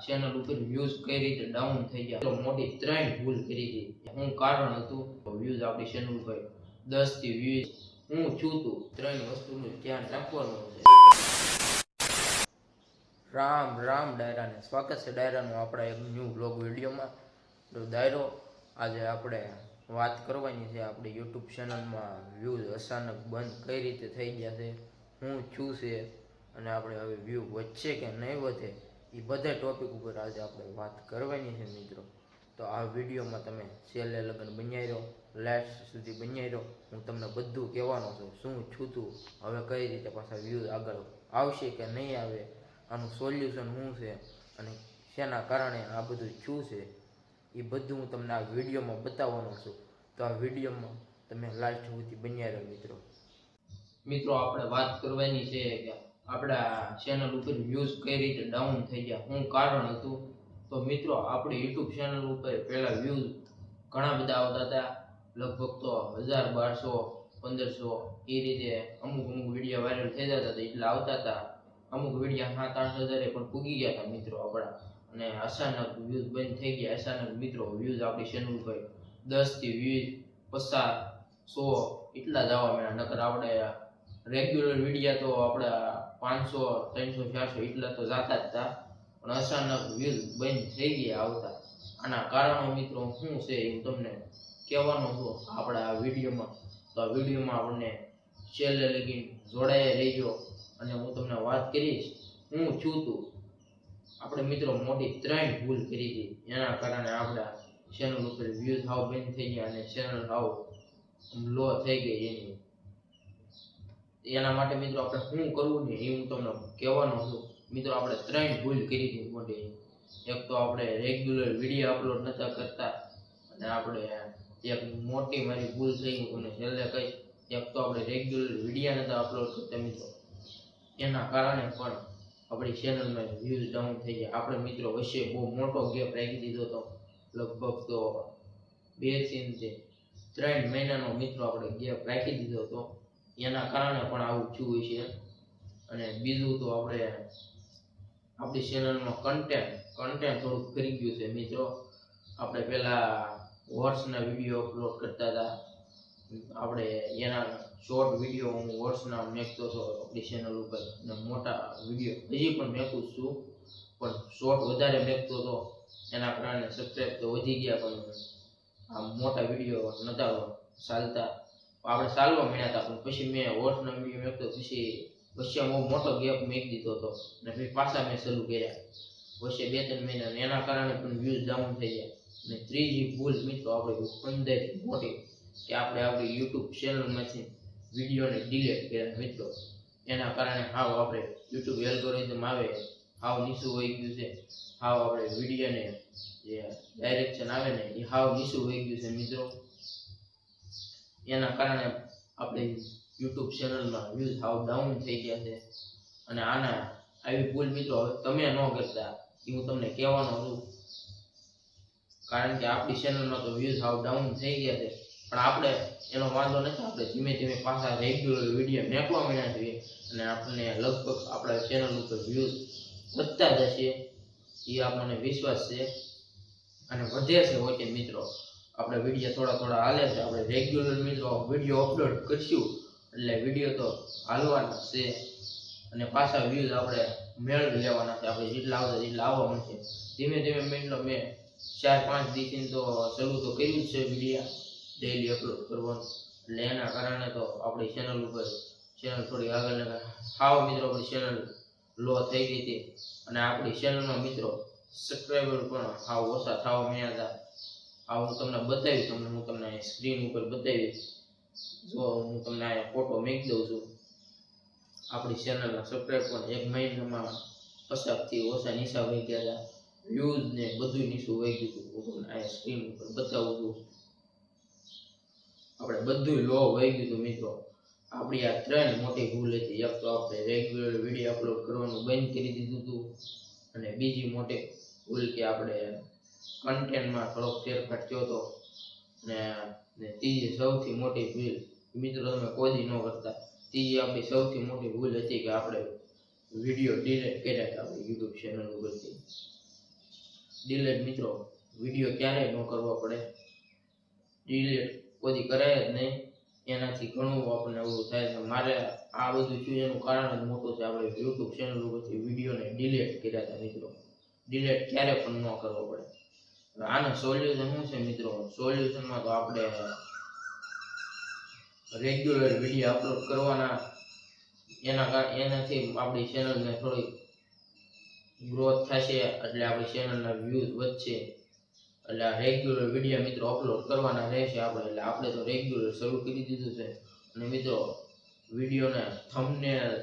Channel ઉપર views કઈ રીતે ડાઉન થઈ ગયા, તો મોટી 3 ભૂલ કરી હતી. હું કારણ હતું વ્યૂઝ આપણી ચેનલ ઉપર 10 થી 20 હું છું તું 3 વસ્તુનું ધ્યાન રાખવાનું છે. રામ રામ ડાયરાને સ્વાગત છે ડાયરાનું આપણા એક ન્યૂ બ્લોગ વિડીયોમાં. તો ડાયરો આજે આપણે વાત કરવાની છે આપણી યુટ્યુબ ચેનલમાં વ્યૂઝ અચાનક બંધ કઈ રીતે થઈ ગયા છે, હું છું છે, અને આપણે હવે વ્યૂ વધશે કે નહીં વધે એ બધા ટોપિક ઉપર આજે આપણે વાત કરવાની છે મિત્રો. તો આ વિડીયોમાં તમે છેલ્લે લગન બન્યાઈ રહો, લાસ્ટ સુધી બન્યાઈ રહો. હું તમને બધું કહેવાનો છું, શું છું તું, હવે કઈ રીતે પાછા વ્યૂઝ આગળ આવશે કે નહીં આવે, આનું સોલ્યુશન શું છે અને શેના કારણે આ બધું શું છે એ બધું હું તમને આ વિડીયોમાં બતાવવાનો છું. તો આ વિડીયોમાં તમે લાસ્ટ સુધી બન્યા રહો મિત્રો. મિત્રો આપણે વાત કરવાની છે કે આપણા ચેનલ ઉપર વ્યૂઝ કઈ રીતે ડાઉન થઈ ગયા, શું કારણ હતું. તો મિત્રો આપણી યુટ્યુબ ચેનલ ઉપર પહેલાં વ્યૂઝ ઘણા બધા આવતા હતા, લગભગ તો 1000, 1200, 1500 એ રીતે અમુક વિડીયો વાયરલ થઈ જતા હતા એટલે આવતા હતા. અમુક વિડીયો 7-8 હજારે પણ પૂગી ગયા હતા મિત્રો આપણા, અને અચાનક વ્યૂઝ બંધ થઈ ગયા. અચાનક મિત્રો વ્યૂઝ આપણી ચેનલ ઉપર 10 થી 20, 50, 100 એટલા જ આવવા મળ્યા. નકર આપણે રેગ્યુલર વિડીયો તો આપણા 500, 300, 400 એટલા તો જતા જ હતા, પણ અચાનક વ્યૂઝ બંધ થઈ ગયા આવતા. આના કારણો મિત્રો શું છે એ તમને કહેવાનો છું આપણા આ વિડીયોમાં. તો આ વિડીયોમાં આપણને છેલ્લે લગી જોડાયા રહેજો અને હું તમને વાત કરીશ હું છું તું. આપણે મિત્રો મોટી 3 ભૂલ કરી હતી, એના કારણે આપણા ચેનલ ઉપર વ્યૂઝ હાવ બંધ થઈ ગયા અને ચેનલ હાવ લો થઈ ગઈ. એના માટે મિત્રો આપણે શું કરવું ને એ હું તમને કહેવાનો છું મિત્રો. આપણે 3 ભૂલ કરી હતી મોટી. એક તો આપણે રેગ્યુલર વિડીયો અપલોડ નતા કરતા, અને આપણે એક મોટી મારી ભૂલ થઈ હું તમને છેલ્લે કહીશ. એક તો આપણે રેગ્યુલર વિડીયો નતા અપલોડ કરતા મિત્રો, એના કારણે પણ આપણી ચેનલમાં વ્યૂઝ ડાઉન થઈ ગયા. આપણે મિત્રો વચ્ચે બહુ મોટો ગેપ રાખી દીધો હતો, લગભગ તો 2 થી 3 મહિનાનો મિત્રો આપણે ગેપ રાખી દીધો હતો, એના કારણે પણ આવું થયું છે. અને બીજું તો આપણે આપણી ચેનલમાં કન્ટેન્ટ થોડુંક ફરી ગયું છે મિત્રો. આપણે પહેલા હોર્સના વિડીયો અપલોડ કરતા હતા, આપણે એના શોર્ટ વિડીયો હું હોર્સના મેકતો હતો આપણી ચેનલ ઉપર, અને મોટા વિડીયો હજી પણ મેકું છું, પણ શોર્ટ વધારે મેકતો હતો. એના કારણે સબસ્ક્રાઈબ તો વધી ગયા, પણ આ મોટા વિડીયો નતા ચાલતા. આપણે ચાલવા મળ્યા હતા, પણ પછી મેં હોર્સના વિડીયો મેકતો પછી વચ્ચે બહુ મોટો ગેપ મેકી દીધો હતો, અને પછી પાછા મેં ચાલુ કર્યા વચ્ચે 2-3 મહિના, એના કારણે પણ વ્યૂઝ ડાઉન થઈ ગયા. અને ત્રીજી ભૂલ મિત્રો આપણે અંદર મોટી કે આપણે આપણી યુટ્યુબ ચેનલમાંથી વિડીયોને ડિલીટ કર્યા મિત્રો. એના કારણે હાવ આપણે યુટ્યુબ એલ્ગોરિધમ આવે હાવ નીચું વહી ગયું છે. હાવ આપણે વિડીયોને જે ડાયરેક્શન આવે ને એ હાવ નીચું વહી ગયું છે મિત્રો. એના કારણે આપણે યુટ્યુબ ચેનલમાં વ્યૂઝ હાવ ડાઉન થઈ ગયા છે. અને આવી ભૂલ મિત્રો તમે ન કરતા એ હું તમને કહેવાનો છું, કારણ કે આપણી ચેનલમાં તો વ્યૂઝ હાવ ડાઉન થઈ ગયા છે. પણ આપણે એનો વાંધો નથી, આપણે ધીમે ધીમે પાછા રેગ્યુલર વિડીયો મેકવા મળ્યા છીએ, અને આપણને લગભગ આપણા ચેનલ ઉપર વ્યૂઝ વધતા જશે એ આપણને વિશ્વાસ છે, અને વધે છે. ઓકે મિત્રો આપણે વિડીયો થોડા હાલે છે, આપણે રેગ્યુલર મિત્રો વિડીયો અપલોડ કરશું એટલે વિડીયો તો હાલવાના છે, અને પાછા વ્યૂઝ આપણે મેળવી લેવાના છે. આપણે જેટલા આવતા એટલા આવવા મળશે ધીમે ધીમે. મિત્રો મેં 4-5 દિવસથી તો શરૂ તો કર્યું જ છે વિડીયો ડેઈલી અપલોડ કરવાનું, એટલે એના કારણે તો આપણી ચેનલ થોડી આગળ હાવ મિત્રો આપણી ચેનલ લો થઈ ગઈ હતી, અને આપણી ચેનલમાં મિત્રો સબસ્ક્રાઈબર પણ હાવ ઓછા થવા મળ્યા હતા. આ હું તમને બતાવીશ, હું તમને સ્ક્રીન ઉપર બતાવીશ. જો હું તમને આ ફોટો મૂકી દઉં છું, આપણી ચેનલના સબસ્ક્રાઈબર પણ 1 મહિનામાં 50 થી ઓછા નીચા વહી ગયા હતા. વ્યૂઝ ને બધું નીચું વહી ગયું હતું. હું તમને આ સ્ક્રીન ઉપર બતાવું છું, આપણે બધું લો વહી ગયું હતું મિત્રો. આપણી આ 3 મોટી ભૂલ હતી. એક તો આપણે રેગ્યુલર વિડીયો અપલોડ કરવાનું બંધ કરી દીધું હતું, અને બીજી મોટી ભૂલ કે આપણે કન્ટેન્ટમાં થોડોક ફેરફાર થયો હતો, અને ત્રીજી સૌથી મોટી ભૂલ મિત્રો તમે કોઈ દી ન કરતા. ત્રીજી આપણી સૌથી મોટી ભૂલ હતી કે આપણે વિડીયો ડિલીટ કર્યા હતા આપણી યુટ્યુબ ચેનલ ઉપરથી. ડિલેટ મિત્રો વિડીયો ક્યારેય ન કરવો પડે. ડિલેટ કોઈ કરાય જ નહીં, એનાથી ઘણું આપણને એવું થાય છે. મારે આ બધું થયું એનું કારણ જ મોટું છે. આપણે યુટ્યુબ ચેનલ ઉપરથી વિડીયોને ડિલેટ કર્યા હતા મિત્રો. ડિલેટ ક્યારે પણ ન કરવો પડે. આનું સોલ્યુશન શું છે મિત્રો? સોલ્યુશનમાં તો આપણે રેગ્યુલર વિડીયો અપલોડ કરવાના. એનાથી આપણી ચેનલને થોડી ગ્રોથ થશે, એટલે આપણી ચેનલના વ્યૂઝ વધશે. એટલે આ રેગ્યુલર વિડીયો મિત્રો અપલોડ કરવાના રહેશે આપણે. એટલે આપણે તો રેગ્યુલર શરૂ કરી દીધું છે. અને મિત્રો વિડીયોને થંબનેલ,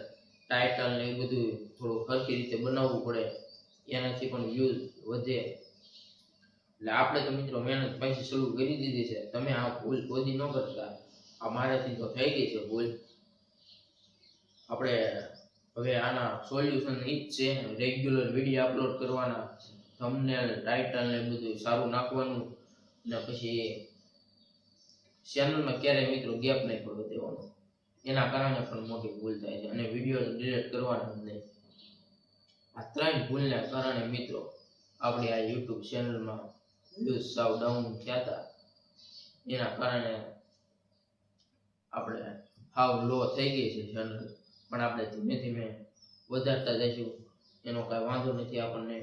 ટાઇટલ ને એ બધું થોડું સરખી રીતે બનાવવું પડે, એનાથી પણ વ્યૂઝ વધે. એટલે આપણે તો મિત્રો મહેનત પાછી શરૂ કરી દીધી છે. તમે આ ભૂલ કોઈ ન કરતા. આ મારાથી તો થઈ ગઈ છે ભૂલ. આપણે હવે આના સોલ્યુશન ઈ જ છે, રેગ્યુલર વિડીયો અપલોડ કરવાના, થંબનેલ, ટાઇટલ ને બધું સારું નાખવાનું, ને પછી ચેનલમાં ક્યારેય મિત્રો ગેપ નહીં પડવા દેવાનો. એના કારણે પણ મોટી ભૂલ થાય છે. અને વિડીયો ડિલીટ કરવાના જ નહીં. આ 3 ભૂલના કારણે મિત્રો આપણી આ યુટ્યુબ ચેનલમાં વ્યૂઝ સાવ ડાઉન થયા હતા. એના કારણે આપણે હાવ લો થઈ ગઈ છે ચેનલ. પણ આપણે ધીમે ધીમે વધારતા જઈશું, એનો કાંઈ વાંધો નથી આપણને.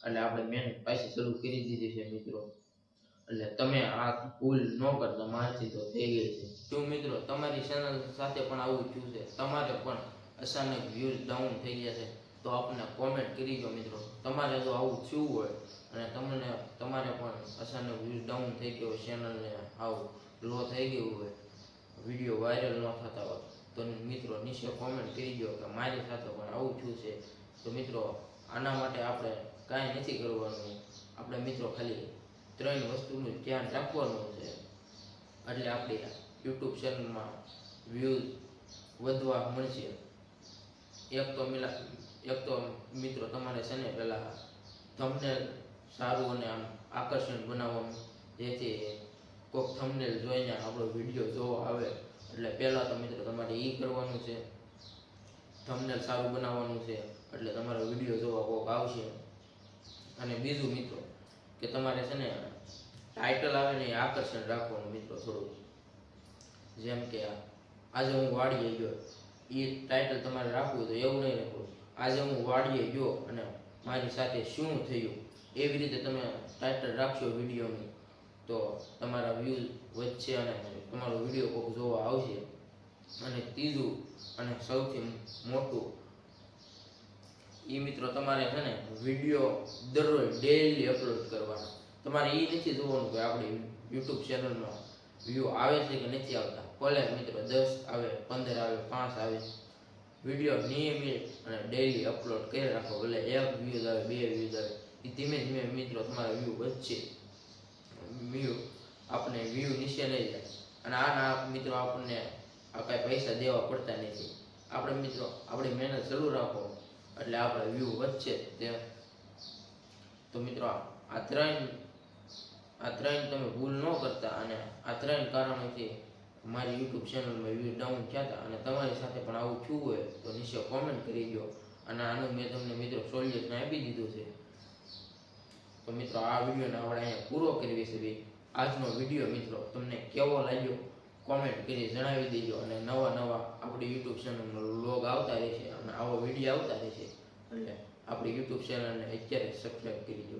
એટલે આપણે મહેનત પાછી શરૂ કરી દીધી છે મિત્રો. એટલે તમે આ ભૂલ ન કરતા, મારાથી તો થઈ ગઈ છે. શું મિત્રો તમારી ચેનલ સાથે પણ આવું થયું છે? તમારે પણ અચાનક વ્યૂઝ ડાઉન થઈ ગયા છે? તો આપણને કોમેન્ટ કરી દો મિત્રો. તમારે જો આવું થયું હોય અને તમારે પણ અચાનક વ્યૂઝ ડાઉન થઈ ગયો, ચેનલને આવું લો થઈ ગયું હોય, વિડીયો વાયરલ ન થતા હોય, તો મિત્રો નીચે કોમેન્ટ કરી દો કે મારી સાથે પણ આવું થયું છે. તો મિત્રો આના માટે આપણે કાંઈ નથી કરવાનું. આપણે મિત્રો ખાલી 3 વસ્તુનું ધ્યાન રાખવાનું છે. એટલે આપણી યુટ્યુબ ચેનલમાં વ્યૂઝ વધવા મળશે. એક તો મિત્રો તમારે છે ને પહેલાં થંબનેલ સારું અને આમ આકર્ષણ બનાવવાનું, જેથી કોઈક થંબનેલ જોઈને આપણો વિડીયો જોવા આવે. એટલે પહેલાં તો મિત્રો તમારે એ કરવાનું છે, થંબનેલ સારું બનાવવાનું છે, એટલે તમારો વિડીયો જોવા કોઈક આવશે. અને બીજું મિત્રો કે તમારે છે ને ટાઇટલ આવે ને એ આકર્ષણ રાખવાનું મિત્રો થોડુંક. જેમ કે આજે હું વાડીએ ગયો, એ ટાઇટલ તમારે રાખવું. તો એવું નહીં રાખવું આજે હું વાડીએ ગયો અને મારી સાથે શું થયું, એવી રીતે તમે ટાઇટલ રાખશો વિડીયોનું, તો તમારા વ્યૂઝ વધશે અને તમારો વિડીયો કોઈક જોવા આવશે. અને ત્રીજું અને સૌથી મોટું એ મિત્રો તમારે છે ને વિડીયો દરરોજ ડેઈલી અપલોડ કરવાના. તમારે એ નથી જોવાનું કે આપણી યુટ્યુબ ચેનલમાં વ્યૂ આવે છે કે નથી આવતા. ભલે મિત્રો 10 આવે, 15 આવે, 5 આવે, વિડીયો નિયમિત અને ડેઈલી અપલોડ કરી રાખો. ભલે 1 વ્યૂઝ આવે, 2 વ્યૂઝ આવે, એ ધીમે ધીમે મિત્રો તમારા વ્યૂ વધશે. આપણે વ્યૂ નીચે લઈ જાય. અને આના મિત્રો આપણને આ કાંઈ પૈસા દેવા પડતા નથી. આપણે મિત્રો આપણી મહેનત શરૂ રાખો એટલે આપણે વ્યૂ વધશે. તો મિત્રો આ ત્રણ તમે ભૂલ ન કરતા. અને આ 3 કારણોથી મારી યુટ્યુબ ચેનલમાં વ્યૂ ડાઉન થયા હતા. અને તમારી સાથે પણ આવું થયું હોય તો નીચે કોમેન્ટ કરી દો. અને આનું મેં તમને મિત્રો સોલ્યુશન આપી દીધું છે. તો મિત્રો આ વિડીયોને આપણે અહીંયા પૂરો કરવી છે. આજનો વિડીયો મિત્રો તમને કેવો લાગ્યો કોમેન્ટ કરી જણાવી દેજો. અને નવા આપણી યુટ્યુબ ચેનલમાં વ્લોગ આવતા રહેશે અને આવો વિડીયો આવતા રહેશે. એટલે આપણી યુટ્યુબ ચેનલને અત્યારે સબસ્ક્રાઈબ કરી દો.